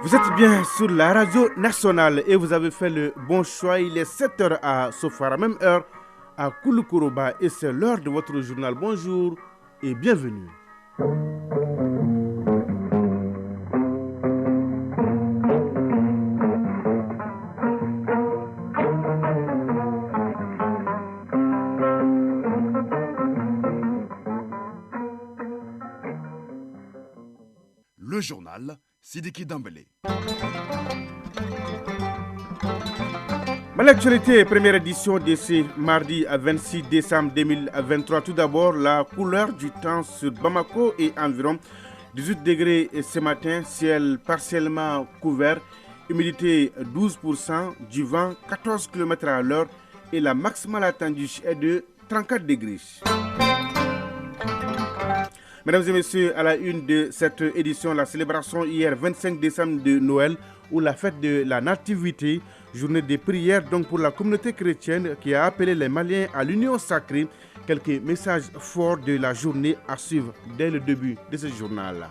Vous êtes bien sur la radio nationale et vous avez fait le bon choix. Il est 7h à Sofara, même heure à Kouloukourouba et c'est l'heure de votre journal. Bonjour et bienvenue. Le journal Sidiki Dambélé. L'actualité, première édition de ce mardi 26 décembre 2023. Tout d'abord, la couleur du temps sur Bamako et environ 18 degrés ce matin, ciel partiellement couvert, humidité 12%, du vent 14 km à l'heure et la maximale attendue est de 34 degrés. Mesdames et messieurs, à la une de cette édition, la célébration hier 25 décembre de Noël ou la fête de la Nativité, journée de prière donc pour la communauté chrétienne qui a appelé les Maliens à l'union sacrée. Quelques messages forts de la journée à suivre dès le début de ce journal.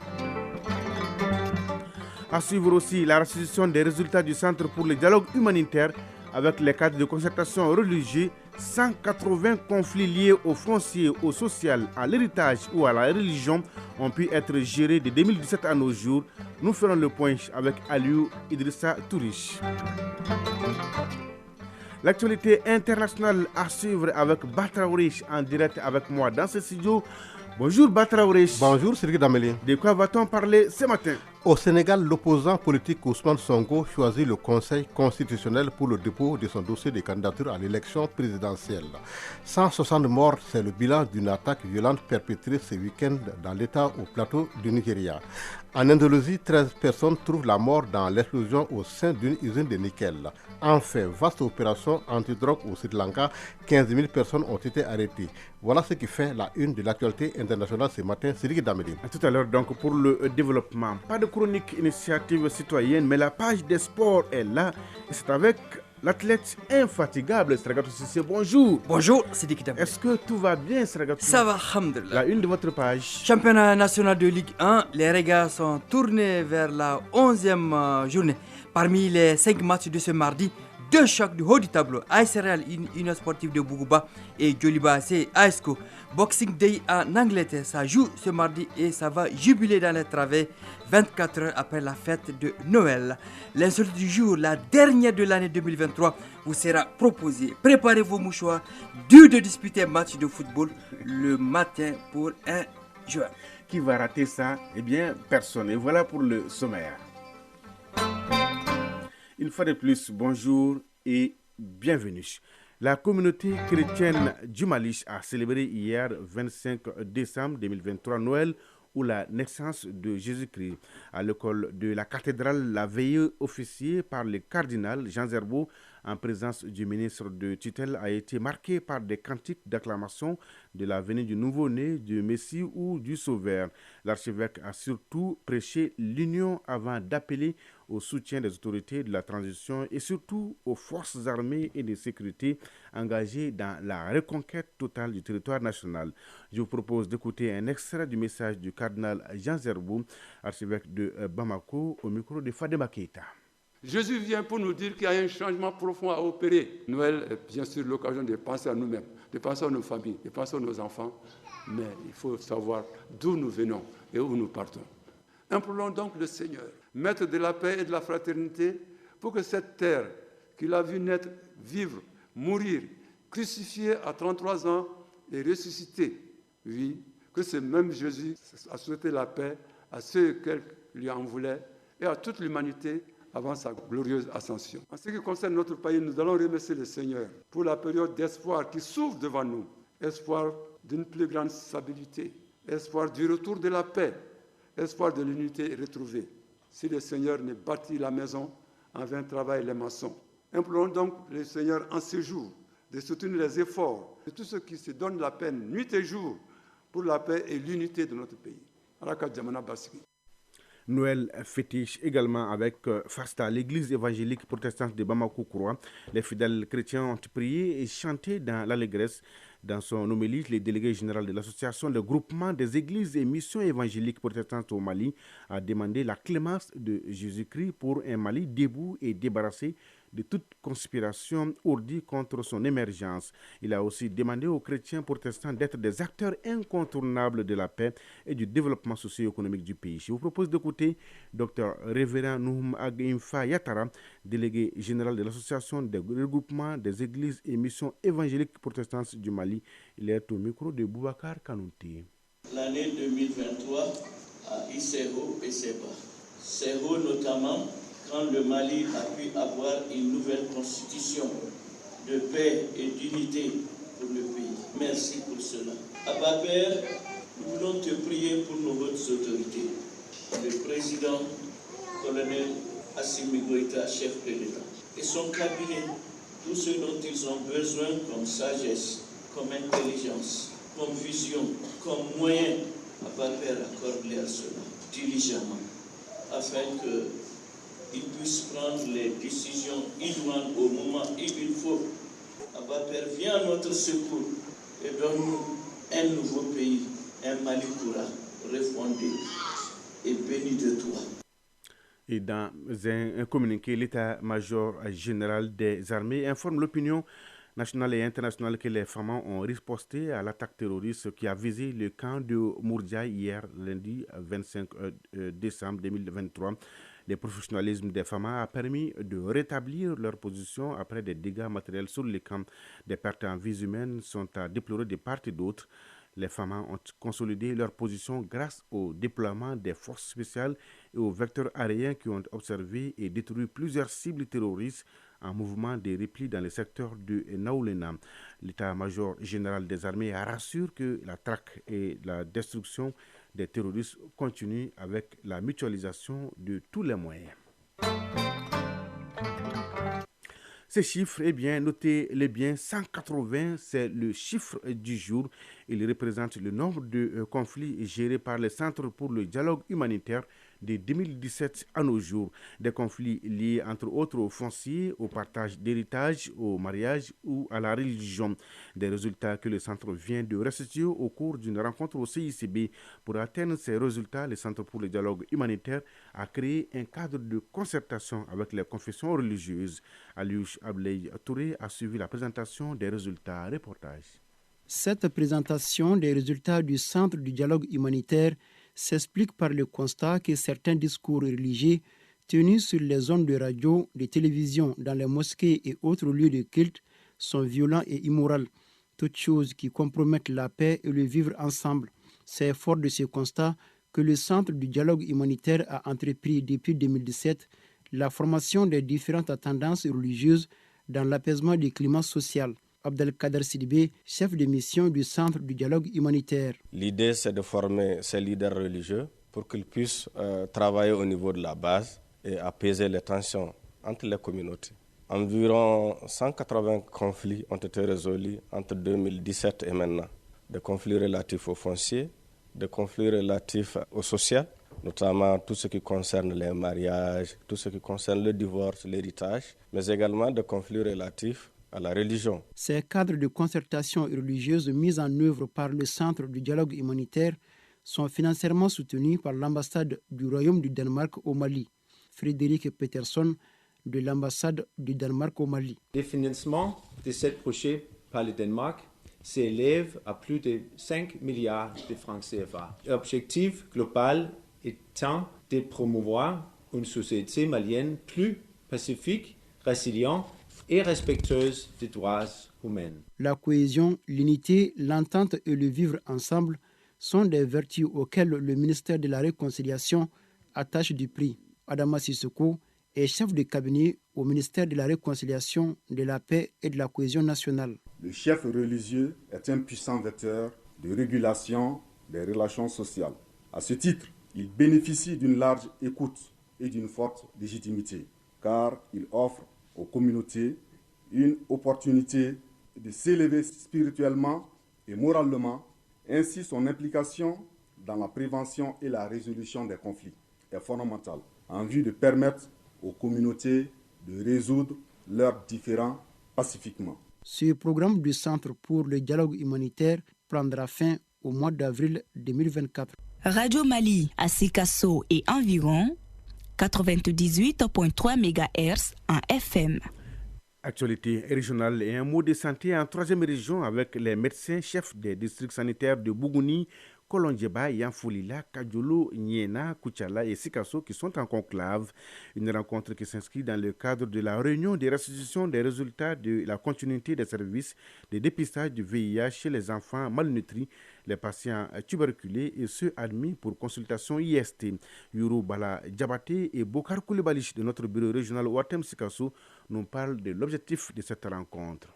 À suivre aussi la restitution des résultats du Centre pour le dialogue humanitaire avec les cadres de concertation religieux. 180 conflits liés au foncier, au social, à l'héritage ou à la religion ont pu être gérés de 2017 à nos jours. Nous ferons le point avec Aliou Idrissa Tourish. L'actualité internationale à suivre avec Batraourish en direct avec moi dans ce studio. Bonjour Batraourish. Bonjour Sidiki Dambélé. De quoi va-t-on parler ce matin? Au Sénégal, l'opposant politique Ousmane Sonko choisit le Conseil constitutionnel pour le dépôt de son dossier de candidature à l'élection présidentielle. 160 morts, c'est le bilan d'une attaque violente perpétrée ce week-end dans l'État au plateau du Nigeria. En Indonésie, 13 personnes trouvent la mort dans l'explosion au sein d'une usine de nickel. Enfin, vaste opération anti-drogue au Sri Lanka, 15 000 personnes ont été arrêtées. Voilà ce qui fait la une de l'actualité internationale ce matin. Sidiki Dambélé. À tout à l'heure donc pour le développement. Pas de chronique initiative citoyenne, mais la page des sports est là. Et c'est avec l'athlète infatigable Sragatou Cissé. Bonjour. Bonjour, Sidiki Dambélé. Est-ce que tout va bien, Sragatou? Ça va, alhamdoulilah. La une de votre page. Championnat national de Ligue 1, les regards sont tournés vers la 11e journée. Parmi les 5 matchs de ce mardi, 2 chocs du haut du tableau. AS Real, Union Sportive de Bougouba et Djoliba, c'est ASCO. Boxing Day en Angleterre, ça joue ce mardi et ça va jubiler dans les travées 24 heures après la fête de Noël. L'insolite du jour, la dernière de l'année 2023, vous sera proposée. Préparez vos mouchoirs, dur de disputer un match de football le matin pour un joueur. Qui va rater ça? Eh bien, personne. Et voilà pour le sommaire. Une fois de plus, bonjour et bienvenue. La communauté chrétienne du Mali a célébré hier 25 décembre 2023 Noël ou la naissance de Jésus-Christ. À l'école de la cathédrale, la veillée officiée par le cardinal Jean Zerbo en présence du ministre de tutelle a été marquée par des cantiques d'acclamation de la venue du nouveau-né, du Messie ou du Sauveur. L'archevêque a surtout prêché l'union avant d'appeler au soutien des autorités de la transition et surtout aux forces armées et de sécurité engagées dans la reconquête totale du territoire national. Je vous propose d'écouter un extrait du message du cardinal Jean Zerbo, archevêque de Bamako, au micro de Fadema Keita. Jésus vient pour nous dire qu'il y a un changement profond à opérer. Noël est bien sûr l'occasion de penser à nous-mêmes, de penser à nos familles, de penser à nos enfants, mais il faut savoir d'où nous venons et où nous partons. Implorons donc le Seigneur, maître de la paix et de la fraternité, pour que cette terre qu'il a vu naître, vivre, mourir, crucifié à 33 ans et ressuscité, oui, que ce même Jésus a souhaité la paix à ceux qui lui en voulaient et à toute l'humanité avant sa glorieuse ascension. En ce qui concerne notre pays, nous allons remercier le Seigneur pour la période d'espoir qui s'ouvre devant nous, espoir d'une plus grande stabilité, espoir du retour de la paix, espoir de l'unité retrouvée. Si le Seigneur ne bâtit la maison, en vain travaillent les maçons. Implorons donc le Seigneur en ce jour de soutenir les efforts de tous ceux qui se donnent la peine nuit et jour pour la paix et l'unité de notre pays. Noël fétiche également avec Fasta, l'église évangélique protestante de Bamako-Kouroua. Les fidèles chrétiens ont prié et chanté dans l'allégresse Dans son homélie, le délégué général de l'association Le Groupement des Églises et Missions évangéliques protestantes au Mali a demandé la clémence de Jésus-Christ pour un Mali debout et débarrassé de toute conspiration ourdie contre son émergence. Il a aussi demandé aux chrétiens protestants d'être des acteurs incontournables de la paix et du développement socio-économique du pays. Je vous propose d'écouter Dr Révérend Nouhoum Agimfa Yatara, délégué général de l'association des regroupements des églises et missions évangéliques protestantes du Mali. Il est au micro de Boubacar Kanouté. L'année 2023 a eu ses hauts et ses bas. Ses hauts notamment quand le Mali a pu avoir une nouvelle constitution de paix et d'unité pour le pays. Merci pour cela. Abba Père, nous voulons te prier pour nos hautes autorités. Le président, colonel Assimi Goïta, chef de l'État, et son cabinet, tout ce dont ils ont besoin comme sagesse, comme intelligence, comme vision, comme moyen, Abba Père, accorde-les à cela diligemment, afin qu'ils puissent prendre les décisions idoines au moment où il faut. Abba Père, viens à notre secours et donne-nous un nouveau pays, un Mali Koura, refondé et béni de toi. Et dans un communiqué, l'état-major général des armées informe l'opinion nationale et internationale que les FAMA ont riposté à l'attaque terroriste qui a visé le camp de Mourdia hier, lundi 25 décembre 2023. Le professionnalisme des FAMA a permis de rétablir leur position après des dégâts matériels sur les camps. Des pertes en vies humaines sont à déplorer de part et d'autre. Les FAMA ont consolidé leur position grâce au déploiement des forces spéciales et aux vecteurs aériens qui ont observé et détruit plusieurs cibles terroristes en mouvement de repli dans le secteur de Naoulena. L'état-major général des armées rassure que la traque et la destruction des terroristes continuent avec la mutualisation de tous les moyens. Ces chiffres, notez-les bien, 180, c'est le chiffre du jour. Il représente le nombre de conflits gérés par le Centre pour le dialogue humanitaire de 2017 à nos jours. Des conflits liés entre autres au foncier, au partage d'héritage, au mariage ou à la religion. Des résultats que le Centre vient de restituer au cours d'une rencontre au CICB. Pour atteindre ces résultats, le Centre pour le dialogue humanitaire a créé un cadre de concertation avec les confessions religieuses. Aliouche Abley Touré a suivi la présentation des résultats. Reportage. Cette présentation des résultats du Centre du dialogue humanitaire s'explique par le constat que certains discours religieux tenus sur les ondes de radio, de télévision, dans les mosquées et autres lieux de culte sont violents et immoraux, toutes choses qui compromettent la paix et le vivre ensemble. C'est fort de ce constat que le Centre du dialogue humanitaire a entrepris depuis 2017 la formation des différentes tendances religieuses dans l'apaisement du climat social. Abdelkader Sidibé, chef de mission du Centre du dialogue humanitaire. L'idée, c'est de former ces leaders religieux pour qu'ils puissent travailler au niveau de la base et apaiser les tensions entre les communautés. Environ 180 conflits ont été résolus entre 2017 et maintenant. Des conflits relatifs au foncier, des conflits relatifs au social, notamment tout ce qui concerne les mariages, tout ce qui concerne le divorce, l'héritage, mais également des conflits relatifs à la religion. Ces cadres de concertation religieuse mis en œuvre par le Centre du dialogue humanitaire sont financièrement soutenus par l'ambassade du Royaume du Danemark au Mali. Frédéric Peterson de l'ambassade du Danemark au Mali. Le financement de ce projet par le Danemark s'élève à plus de 5 milliards de francs CFA. L'objectif global étant de promouvoir une société malienne plus pacifique, résiliente et respectueuse des droits humains. La cohésion, l'unité, l'entente et le vivre ensemble sont des vertus auxquelles le ministère de la Réconciliation attache du prix. Adama Sissoko est chef de cabinet au ministère de la Réconciliation, de la Paix et de la Cohésion nationale. Le chef religieux est un puissant vecteur de régulation des relations sociales. À ce titre, il bénéficie d'une large écoute et d'une forte légitimité, car il offre aux communautés une opportunité de s'élever spirituellement et moralement. Ainsi, son implication dans la prévention et la résolution des conflits est fondamentale en vue de permettre aux communautés de résoudre leurs différends pacifiquement. Ce programme du Centre pour le dialogue humanitaire prendra fin au mois d'avril 2024. Radio Mali à Sikasso et environ 98.3 MHz en FM. Actualité régionale et un mot de santé en troisième région avec les médecins chefs des districts sanitaires de Bougouni, Kolondjeba, Yanfolila, Kadjolo, Niena, Kouchala et Sikasso qui sont en conclave. Une rencontre qui s'inscrit dans le cadre de la réunion de restitution des résultats de la continuité des services de dépistage du VIH chez les enfants malnutris, les patients tuberculés et ceux admis pour consultation IST. Yuru Bala Djabate et Bokar Koulibalich de notre bureau régional Ouatem Sikasso nous parlent de l'objectif de cette rencontre.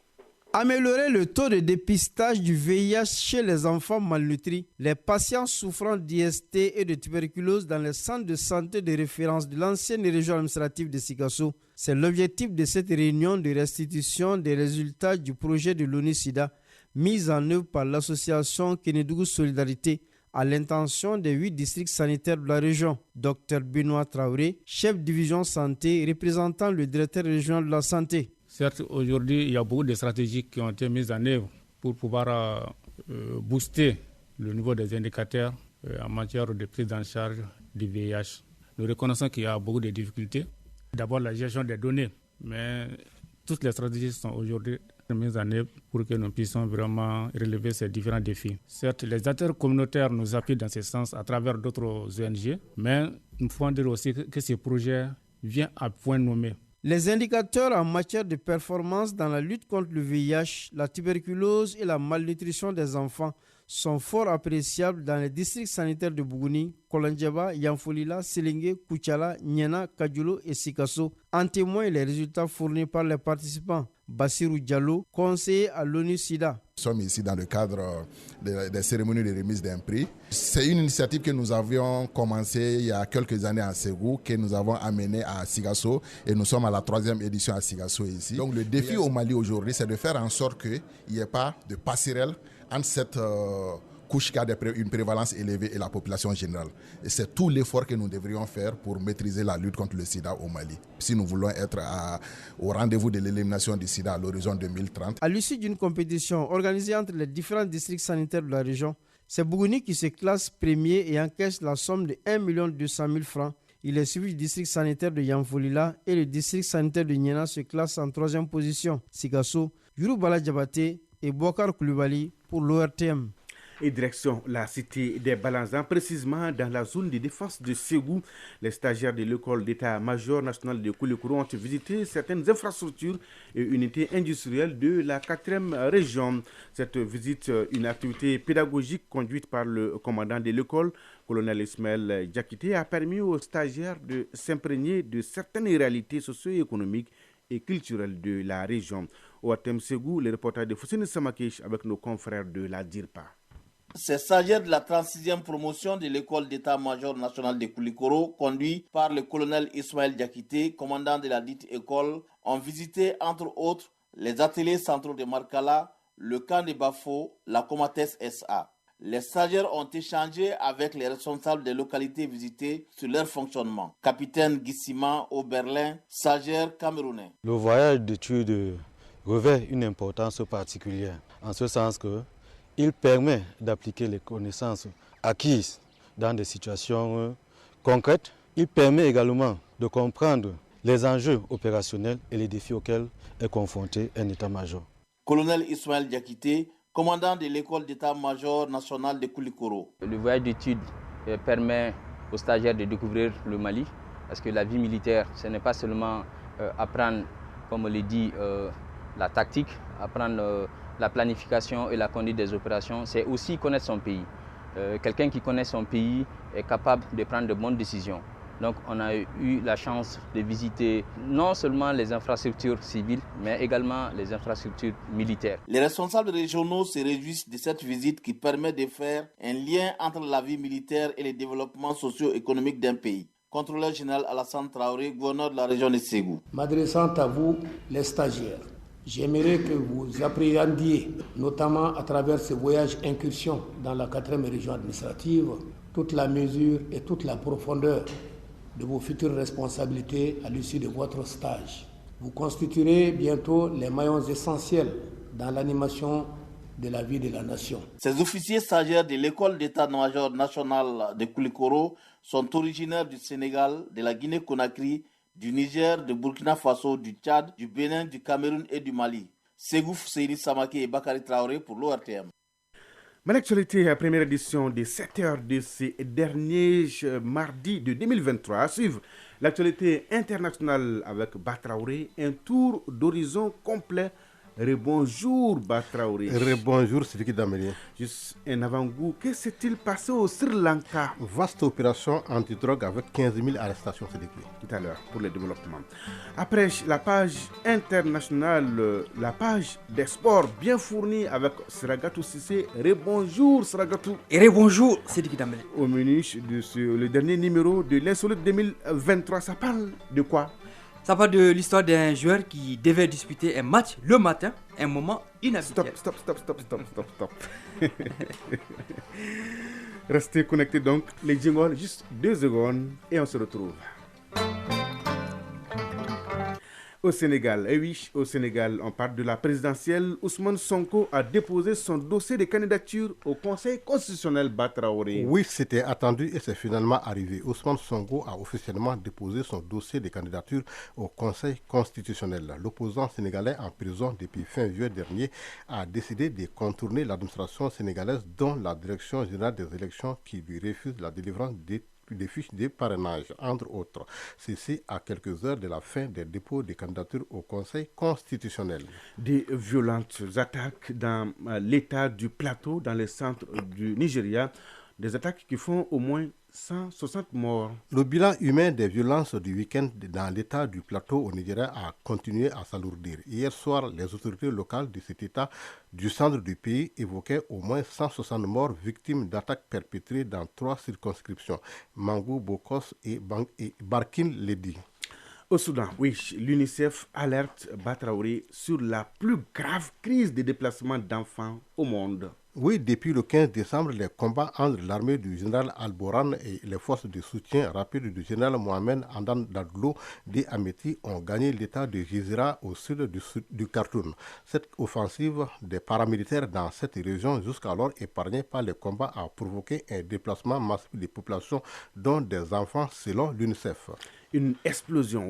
Améliorer le taux de dépistage du VIH chez les enfants malnutris, les patients souffrant d'IST et de tuberculose dans les centres de santé de référence de l'ancienne région administrative de Sikasso. C'est l'objectif de cette réunion de restitution des résultats du projet de l'ONU-SIDA mis en œuvre par l'association Kénédougou Solidarité à l'intention des 8 districts sanitaires de la région. Dr Benoît Traoré, chef division santé, représentant le directeur régional de la santé. Certes, aujourd'hui, il y a beaucoup de stratégies qui ont été mises en œuvre pour pouvoir booster le niveau des indicateurs en matière de prise en charge du VIH. Nous reconnaissons qu'il y a beaucoup de difficultés. D'abord, la gestion des données, mais toutes les stratégies sont aujourd'hui mises en œuvre pour que nous puissions vraiment relever ces différents défis. Certes, les acteurs communautaires nous appuient dans ce sens à travers d'autres ONG, mais nous pouvons dire aussi que ce projet vient à point nommé. Les indicateurs en matière de performance dans la lutte contre le VIH, la tuberculose et la malnutrition des enfants sont fort appréciables dans les districts sanitaires de Bougouni, Kolondjeba, Yanfolila, Sélingué, Kouchala, Niena, Kadjolo et Sikasso. En témoignent les résultats fournis par les participants. Bassirou Diallo, conseiller à l'ONU-SIDA. Nous sommes ici dans le cadre des cérémonies de remise d'un prix. C'est une initiative que nous avions commencée il y a quelques années à Ségou, que nous avons amenée à Sikasso et nous sommes à la 3e édition à Sikasso ici. Donc le défi au Mali aujourd'hui, c'est de faire en sorte qu'il n'y ait pas de passerelle entre cette couche qui a une prévalence élevée et la population générale. Et c'est tout l'effort que nous devrions faire pour maîtriser la lutte contre le sida au Mali. Si nous voulons être au rendez-vous de l'élimination du sida à l'horizon 2030. À l'issue d'une compétition organisée entre les différents districts sanitaires de la région, c'est Bougouni qui se classe premier et encaisse la somme de 1 200 000 francs. Il est suivi du district sanitaire de Yanfolila et le district sanitaire de Niena se classe en 3e position. Sikasso, Yuru Bala Djabate et Bokar Koulibaly pour l'ORTM. Et direction la cité des Balanzans, précisément dans la zone de défense de Ségou. Les stagiaires de l'école d'état-major national de Koulikoro ont visité certaines infrastructures et unités industrielles de la 4e région. Cette visite, une activité pédagogique conduite par le commandant de l'école, colonel Ismaël Diakité, a permis aux stagiaires de s'imprégner de certaines réalités socio-économiques et culturelles de la région. Au Ouatem Ségou, le reportage de Foussine Samakesh avec nos confrères de la DIRPA. Ces stagiaires de la 36e promotion de l'école d'état-major national de Koulikoro, conduits par le colonel Ismaël Diakité, commandant de la dite école, ont visité entre autres les ateliers centraux de Markala, le camp de Bafo, la Comates SA. Les stagiaires ont échangé avec les responsables des localités visitées sur leur fonctionnement. Capitaine Gissima Oberlin, stagiaire camerounais. Le voyage d'études revêt une importance particulière, en ce sens que il permet d'appliquer les connaissances acquises dans des situations concrètes. Il permet également de comprendre les enjeux opérationnels et les défis auxquels est confronté un état-major. Colonel Ismaël Diakité, commandant de l'école d'état-major national de Koulikoro. Le voyage d'études permet aux stagiaires de découvrir le Mali, parce que la vie militaire, ce n'est pas seulement apprendre, comme on le dit, la tactique, apprendre la planification et la conduite des opérations, c'est aussi connaître son pays. Quelqu'un qui connaît son pays est capable de prendre de bonnes décisions. Donc on a eu la chance de visiter non seulement les infrastructures civiles, mais également les infrastructures militaires. Les responsables régionaux se réjouissent de cette visite qui permet de faire un lien entre la vie militaire et le développement socio-économique d'un pays. Contrôleur général Alassane Traoré, gouverneur de la région de Ségou. M'adressant à vous, les stagiaires, j'aimerais que vous appréhendiez, notamment à travers ce voyage incursion dans la 4e région administrative, toute la mesure et toute la profondeur de vos futures responsabilités à l'issue de votre stage. Vous constituerez bientôt les maillons essentiels dans l'animation de la vie de la nation. Ces officiers stagiaires de l'école d'état-major national de Koulikoro sont originaires du Sénégal, de la Guinée-Conakry, du Niger, de Burkina Faso, du Tchad, du Bénin, du Cameroun et du Mali. Segouf Seyni Samake et Bakary Traoré pour l'ORTM. Mais l'actualité, la première édition des 7 heures de ce dernier mardi de 2023. À suivre l'actualité internationale avec Batraoré, un tour d'horizon complet. Rebonjour Batraoré. Rebonjour Sidiki Dameli. Juste un avant-goût, que s'est-il passé au Sri Lanka? Vaste opération anti-drogue avec 15 000 arrestations Sidiki. Tout à l'heure pour le développement. Après la page internationale, la page des sports bien fournie avec Sragatou Sissé. Rebonjour Sragatou. Et rebonjour Sidiki Dameli. Au menu de le dernier numéro de l'Insolite 2023, ça parle de quoi? Ça parle de l'histoire d'un joueur qui devait disputer un match le matin, un moment inhabituel. Stop. Restez connectés donc, les jingles, juste 2 secondes et on se retrouve. Au Sénégal, au Sénégal, on parle de la présidentielle. Ousmane Sonko a déposé son dossier de candidature au Conseil constitutionnel Batraoré. Oui, c'était attendu et c'est finalement arrivé. Ousmane Sonko a officiellement déposé son dossier de candidature au Conseil constitutionnel. L'opposant sénégalais en prison depuis fin juillet dernier a décidé de contourner l'administration sénégalaise, dont la Direction générale des élections qui lui refuse la délivrance des fiches de parrainage, entre autres. Ceci à quelques heures de la fin des dépôts de candidature au Conseil constitutionnel. Des violentes attaques dans l'état du Plateau, dans le centre du Nigeria, des attaques qui font au moins 160 morts. Le bilan humain des violences du week-end dans l'état du Plateau au Nigeria a continué à s'alourdir. Hier soir, les autorités locales de cet état du centre du pays évoquaient au moins 160 morts victimes d'attaques perpétrées dans 3 circonscriptions, Mangou, Bokos et Barkin Ledi. Au Soudan, oui, l'UNICEF alerte Batraoré sur la plus grave crise de déplacement d'enfants au monde. Oui, depuis le 15 décembre, les combats entre l'armée du général Al-Boran et les forces de soutien rapide du général Mohamed Andan Daglo de Ameti ont gagné l'état de Gizira au sud du Khartoum. Cette offensive des paramilitaires dans cette région, jusqu'alors épargnée par les combats, a provoqué un déplacement massif des populations, dont des enfants, selon l'UNICEF. Une explosion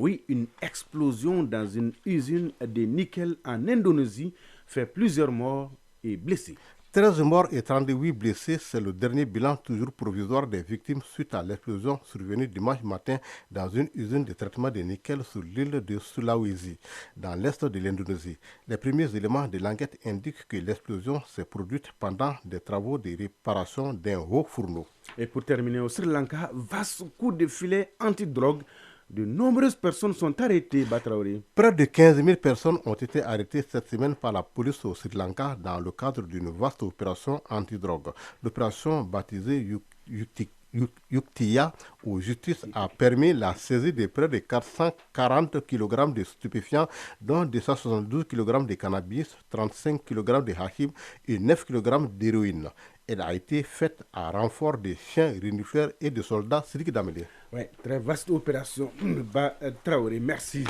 dans une usine de nickel en Indonésie fait plusieurs morts et blessés. 13 morts et 38 blessés, c'est le dernier bilan toujours provisoire des victimes suite à l'explosion survenue dimanche matin dans une usine de traitement de nickel sur l'île de Sulawesi, dans l'est de l'Indonésie. Les premiers éléments de l'enquête indiquent que l'explosion s'est produite pendant des travaux de réparation d'un haut fourneau. Et pour terminer, au Sri Lanka, vaste coup de filet anti-drogue. De nombreuses personnes sont arrêtées, Batraoré. Près de 15 000 personnes ont été arrêtées cette semaine par la police au Sri Lanka dans le cadre d'une vaste opération anti-drogue. L'opération baptisée Yuktiya ou Justice a permis la saisie de près de 440 kg de stupéfiants, dont 272 kg de cannabis, 35 kg de hachim et 9 kg d'héroïne. Elle a été faite à renfort de chiens renifleurs et de soldats Sidiki Dameli. Oui, très vaste opération. Traoré, merci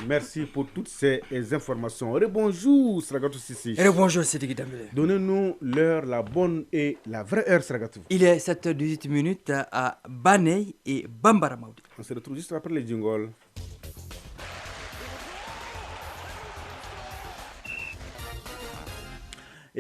pour toutes ces informations. Rebonjour, Sragatou Sissi. Rebonjour, Sidiki Dameli. Donnez-nous l'heure, la bonne et la vraie heure, Sragatou. Il est 7h18 à Baney et Bambara Maoudi. On se retrouve juste après les jingles.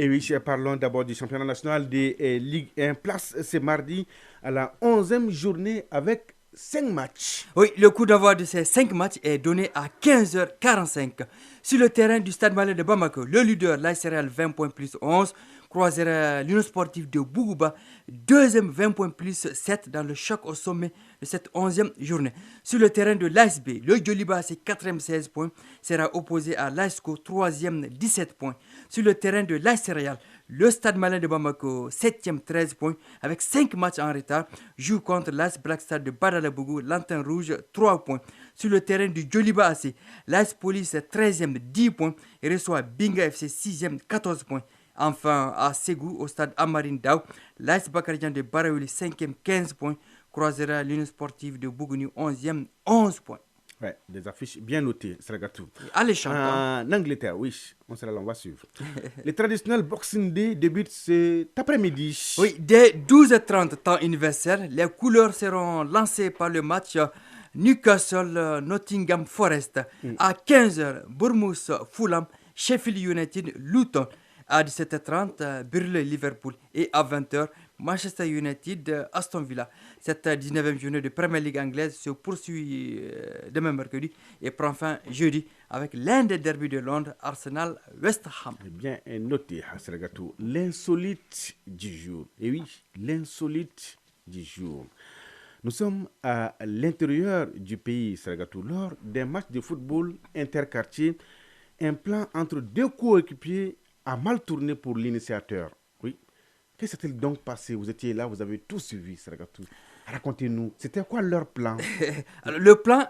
Et oui, parlons d'abord du championnat national de Ligue 1. Place ce mardi à la 11e journée avec 5 matchs. Oui, le coup d'envoi de ces 5 matchs est donné à 15h45. Sur le terrain du Stade Malien de Bamako, le leader, l'AS Real 20 points plus 11, croisera l'Union sportive de Bougouba, deuxième 20 points plus 7 dans le choc au sommet de cette 11e journée. Sur le terrain de l'ASB, le Djoliba, c'est 4e 16 points, sera opposé à l'ASCO, 3e 17 points. Sur le terrain de l'AS Real, le Stade Malien de Bamako, 7e 13 points, avec 5 matchs en retard, joue contre l'AS Black Star de Badalabougou, Lanterne Rouge, 3 points. Sur le terrain du Djoliba AC, l'AS Police, 13e 10 points, et reçoit Binga FC, 6e 14 points. Enfin, à Ségou, au stade Amarine Daou, l'AS Bakarijan de Baraouli, 5e 15 points, croisera l'Union sportive de Bougouni, 11e 11 points. Ouais, des affiches bien notées, Sergatou. Alléchant. En Angleterre, oui, on sera là, on va suivre. Le traditionnel Boxing Day débute cet après-midi. Oui, dès 12h30 temps universel, les couleurs seront lancées par le match Newcastle-Nottingham Forest. À 15h, Bournemouth Fulham, Sheffield United Luton. À 17h30, Burnley-Liverpool. Et à 20h, Manchester United-Aston Villa. Cette 19e journée de Premier League anglaise se poursuit demain mercredi et prend fin jeudi avec l'un des derbys de Londres, Arsenal-West Ham. Bien noté, Sergatou. L'insolite du jour. Et oui, l'insolite du jour. Nous sommes à l'intérieur du pays, Sergatou. Lors d'un match de football interquartier, un plan entre deux coéquipiers a mal tourné pour l'initiateur. Oui. Qu'est-ce qui s'est donc passé? Vous étiez là, vous avez tout suivi, Sergatou. Racontez-nous, c'était quoi leur plan? Alors, le plan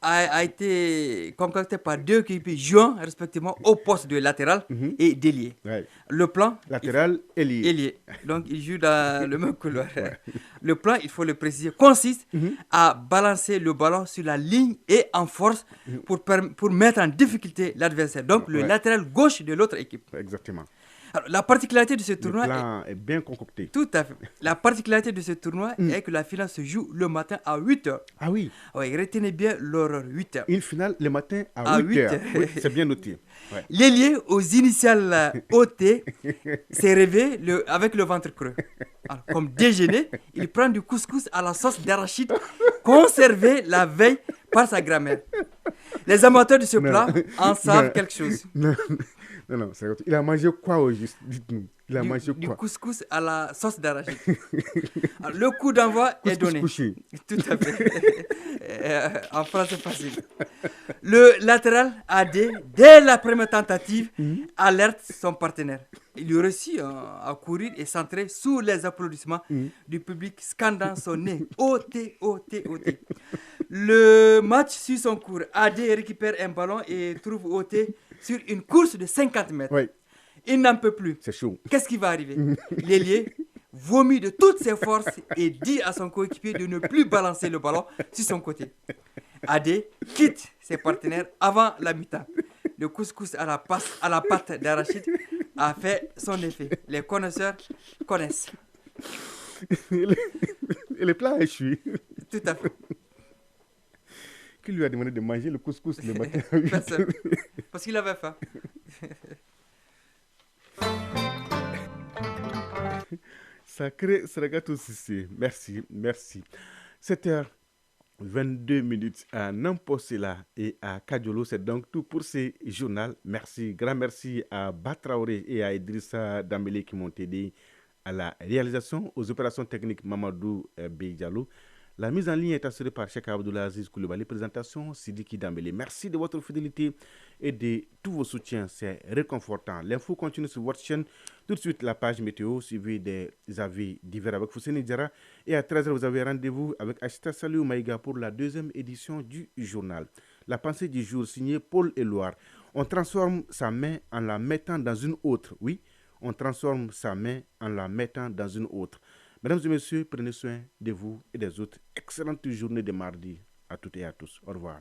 a été concocté par deux équipes jouant respectivement au poste de latéral et d'ailier. Ouais. Le plan... Latéral, ailier. Donc, ils jouent dans le même couloir. Ouais. Le plan, il faut le préciser, consiste à balancer le ballon sur la ligne et en force pour mettre en difficulté l'adversaire. Donc, le latéral gauche de l'autre équipe. Exactement. Alors, la particularité de ce tournoi... Le plan est bien concocté. Tout à fait. La particularité de ce tournoi est que la finale se joue le matin à 8h. Ah oui. Oui, retenez bien l'heure, 8h. Une finale le matin à 8h. Oui, c'est bien noté. Ouais. L'ailier aux initiales OT s'est réveillé avec le ventre creux. Alors, comme déjeuner, il prend du couscous à la sauce d'arachide conservé la veille par sa grand-mère. Les amateurs de ce plat en savent quelque chose. Non, c'est vrai. Il a mangé quoi au juste? Dites-nous. Il a mangé quoi? Du couscous à la sauce d'arachide. Le coup d'envoi est donné. Couché. Tout à fait. En français facile. Le latéral AD, dès la première tentative, alerte son partenaire. Il réussit à courir et centrer sous les applaudissements du public scandant son nez. OT. Le match suit son cours. AD récupère un ballon et trouve OT sur une course de 50 mètres. Oui. Il n'en peut plus. C'est chaud. Qu'est-ce qui va arriver? L'ailier vomit de toutes ses forces et dit à son coéquipier de ne plus balancer le ballon sur son côté. AD quitte ses partenaires avant la mi-temps. Le couscous à la pâte d'arachide a fait son effet. Les connaisseurs connaissent. Et le plat a échoué. Tout à fait. Qui lui a demandé de manger le couscous le matin? Personne. Parce qu'il avait faim. Sacré Sergatou Cissé. Merci. 7h22 à Namposela et à Kadiolo. C'est donc tout pour ces journaux. Merci. Grand merci à Batraoré et à Idrissa Dambélé qui m'ont aidé à la réalisation, aux opérations techniques Mamadou Beydiallo. La mise en ligne est assurée par Cheikh Abdoulaziz Koulibaly. Présentation Sidiki Dambélé. Merci de votre fidélité et de tous vos soutiens. C'est réconfortant. L'info continue sur votre chaîne. Tout de suite, la page météo suivie des avis divers avec Fousseni Diarra. Et à 13h, vous avez rendez-vous avec Achita Saliou Maïga pour la deuxième édition du journal. La pensée du jour signée Paul Éluard. On transforme sa main en la mettant dans une autre. Oui, on transforme sa main en la mettant dans une autre. Mesdames et messieurs, prenez soin de vous et des autres. Excellente journée de mardi à toutes et à tous. Au revoir.